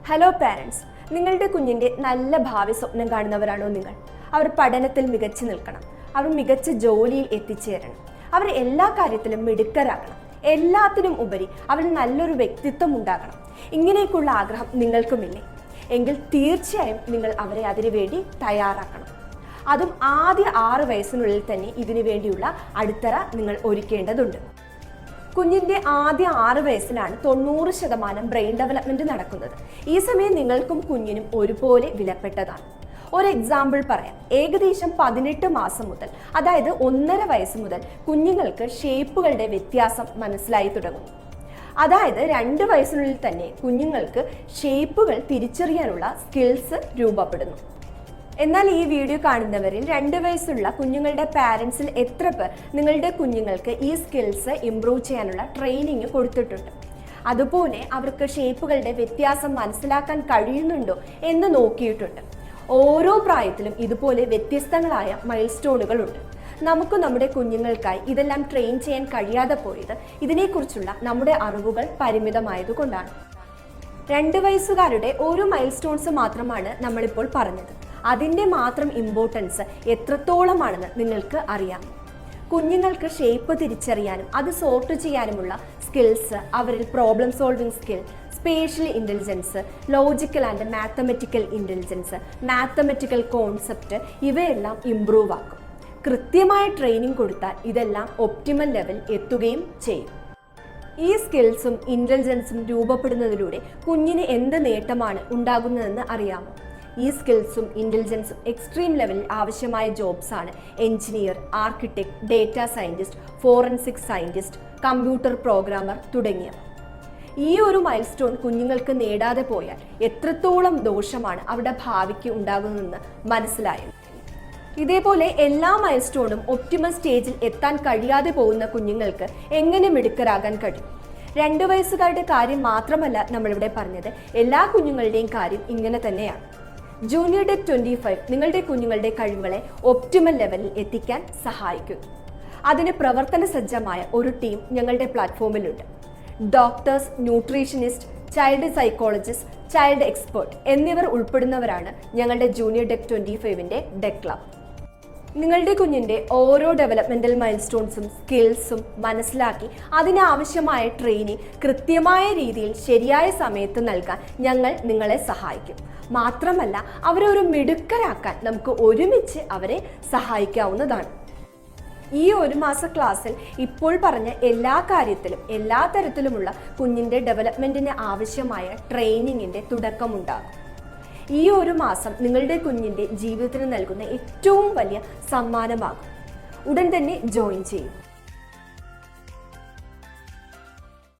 Hello parents, നിങ്ങളുടെ കുഞ്ഞിൻ്റെ നല്ല ഭാവി സ്വപ്നം കാണുന്നവരാണോ നിങ്ങൾ? അവർ പഠനത്തിൽ മികച്ചു നിൽക്കണം, അവർ മികച്ച ജോലിയിൽ എത്തിച്ചേരണം, അവർ എല്ലാ കാര്യത്തിലും മിടുക്കരാകണം, എല്ലാത്തിനും ഉപരി അവർ നല്ലൊരു വ്യക്തിത്വം ഉണ്ടാകണം. ഇങ്ങനെയൊക്കെയുള്ള ആഗ്രഹം നിങ്ങൾക്കുമില്ലേ? എങ്കിൽ തീർച്ചയായും നിങ്ങൾ അവരെ അതിനുവേണ്ടി തയ്യാറാക്കണം. അതും ആദ്യ 6 വയസ്സിനുള്ളിൽ തന്നെ ഇതിനു വേണ്ടിയുള്ള അടിത്തറ നിങ്ങൾ ഒരുക്കേണ്ടതുണ്ട്. കുഞ്ഞിൻ്റെ ആദ്യ 6 വയസ്സിലാണ് 90% ബ്രെയിൻ ഡെവലപ്മെന്റ് നടക്കുന്നത്. ഈ സമയം നിങ്ങൾക്കും കുഞ്ഞിനും ഒരുപോലെ വിലപ്പെട്ടതാണ്. ഒരു എക്സാമ്പിൾ പറയാം. ഏകദേശം 18 മാസം മുതൽ, അതായത് 1.5 വയസ്സ് മുതൽ കുഞ്ഞുങ്ങൾക്ക് ഷേപ്പുകളുടെ വ്യത്യാസം മനസ്സിലായി തുടങ്ങുന്നു. അതായത് 2 വയസ്സിനുള്ളിൽ തന്നെ കുഞ്ഞുങ്ങൾക്ക് ഷേപ്പുകൾ തിരിച്ചറിയാനുള്ള സ്കിൽസ് രൂപപ്പെടുന്നു. എന്നാൽ ഈ വീഡിയോ കാണുന്നവരിൽ 2 വയസ്സുള്ള കുഞ്ഞുങ്ങളുടെ പാരൻസിൽ എത്ര പേർ നിങ്ങളുടെ കുഞ്ഞുങ്ങൾക്ക് ഈ സ്കിൽസ് ഇംപ്രൂവ് ചെയ്യാനുള്ള ട്രെയിനിങ് കൊടുത്തിട്ടുണ്ട്? അതുപോലെ അവർക്ക് ഷേപ്പുകളുടെ വ്യത്യാസം മനസ്സിലാക്കാൻ കഴിയുന്നുണ്ടോ എന്ന് നോക്കിയിട്ടുണ്ട്? ഓരോ പ്രായത്തിലും ഇതുപോലെ വ്യത്യസ്തങ്ങളായ മൈൽ സ്റ്റോണുകളുണ്ട്. നമുക്ക് നമ്മുടെ കുഞ്ഞുങ്ങൾക്കായി ഇതെല്ലാം ട്രെയിൻ ചെയ്യാൻ കഴിയാതെ പോയത് ഇതിനെക്കുറിച്ചുള്ള നമ്മുടെ അറിവുകൾ പരിമിതമായതുകൊണ്ടാണ്. 2 വയസ്സുകാരുടെ ഓരോ മൈൽ സ്റ്റോൺസ് മാത്രമാണ് നമ്മളിപ്പോൾ പറഞ്ഞത്. അതിൻ്റെ മാത്രം ഇമ്പോർട്ടൻസ് എത്രത്തോളമാണെന്ന് നിങ്ങൾക്ക് അറിയാം. കുഞ്ഞുങ്ങൾക്ക് ഷേപ്പ് തിരിച്ചറിയാനും അത് സോർട്ട് ചെയ്യാനുമുള്ള സ്കിൽസ്, അവരിൽ problem solving skill, spatial intelligence, logical and mathematical intelligence, mathematical concept ഇവയെല്ലാം ഇംപ്രൂവ് ആക്കും. കൃത്യമായ ട്രെയിനിങ് കൊടുത്താൽ ഇതെല്ലാം ഒപ്റ്റിമൽ ലെവൽ എത്തുകയും ചെയ്യും. ഈ സ്കിൽസും ഇൻ്റലിജൻസും രൂപപ്പെടുന്നതിലൂടെ കുഞ്ഞിന് എന്ത് നേട്ടമാണ് ഉണ്ടാകുന്നതെന്ന് അറിയാമോ? ഈ സ്കിൽസും ഇൻ്റലിജൻസും എക്സ്ട്രീം ലെവലിൽ ആവശ്യമായ ജോബ്സ് ആണ് engineer, architect, data scientist, forensic scientist, computer programmer തുടങ്ങിയവ. ഈ ഒരു മൈൽ സ്റ്റോൺ കുഞ്ഞുങ്ങൾക്ക് നേടാതെ പോയാൽ എത്രത്തോളം ദോഷമാണ് അവരുടെ ഭാവിക്ക് ഉണ്ടാകുന്നതെന്ന് മനസ്സിലായോ? ഇതേപോലെ എല്ലാ മൈൽ സ്റ്റോണും ഒപ്റ്റിമൽ സ്റ്റേജിൽ എത്താൻ കഴിയാതെ പോകുന്ന കുഞ്ഞുങ്ങൾക്ക് എങ്ങനെ മിടുക്കരാകാൻ കഴിയും? 2 വയസ്സുകാരുടെ കാര്യം മാത്രമല്ല നമ്മളിവിടെ പറഞ്ഞത്, എല്ലാ കുഞ്ഞുങ്ങളുടെയും കാര്യം ഇങ്ങനെ തന്നെയാണ്. ജൂനിയർ ഡെക് 25 നിങ്ങളുടെ കുഞ്ഞുങ്ങളുടെ കഴിവുകളെ ഒപ്റ്റിമൽ ലെവലിൽ എത്തിക്കാൻ സഹായിക്കുന്നു. അതിന് പ്രവർത്തന സജ്ജമായ ഒരു ടീം ഞങ്ങളുടെ പ്ലാറ്റ്ഫോമിലുണ്ട്. Doctors, nutritionist, child psychologist, child expert എന്നിവർ ഉൾപ്പെടുന്നവരാണ് ഞങ്ങളുടെ ജൂനിയർ ഡെക് 25ന്റെ ഡെക് ക്ലബ്. നിങ്ങളുടെ കുഞ്ഞിൻ്റെ ഓരോ ഡെവലപ്മെന്റൽ മൈൽ സ്റ്റോൺസും സ്കിൽസും മനസ്സിലാക്കി അതിനാവശ്യമായ ട്രെയിനിങ് കൃത്യമായ രീതിയിൽ ശരിയായ സമയത്ത് നൽകാൻ ഞങ്ങൾ നിങ്ങളെ സഹായിക്കും. മാത്രമല്ല, അവരെ ഒരു മിടുക്കരാക്കാൻ നമുക്ക് ഒരുമിച്ച് അവരെ സഹായിക്കാവുന്നതാണ്. ഈ 1 മാസ ക്ലാസ്സിൽ ഇപ്പോൾ പറഞ്ഞ എല്ലാ കാര്യത്തിലും എല്ലാ തരത്തിലുമുള്ള കുഞ്ഞിൻ്റെ ഡെവലപ്മെന്റിന് ആവശ്യമായ ട്രെയിനിങ്ങിൻ്റെ തുടക്കമുണ്ടാകും. ഈ 1 മാസം നിങ്ങളുടെ കുഞ്ഞിൻ്റെ ജീവിതത്തിന് നൽകുന്ന ഏറ്റവും വലിയ സമ്മാനമാകും. ഉടൻ തന്നെ ജോയിൻ ചെയ്യും.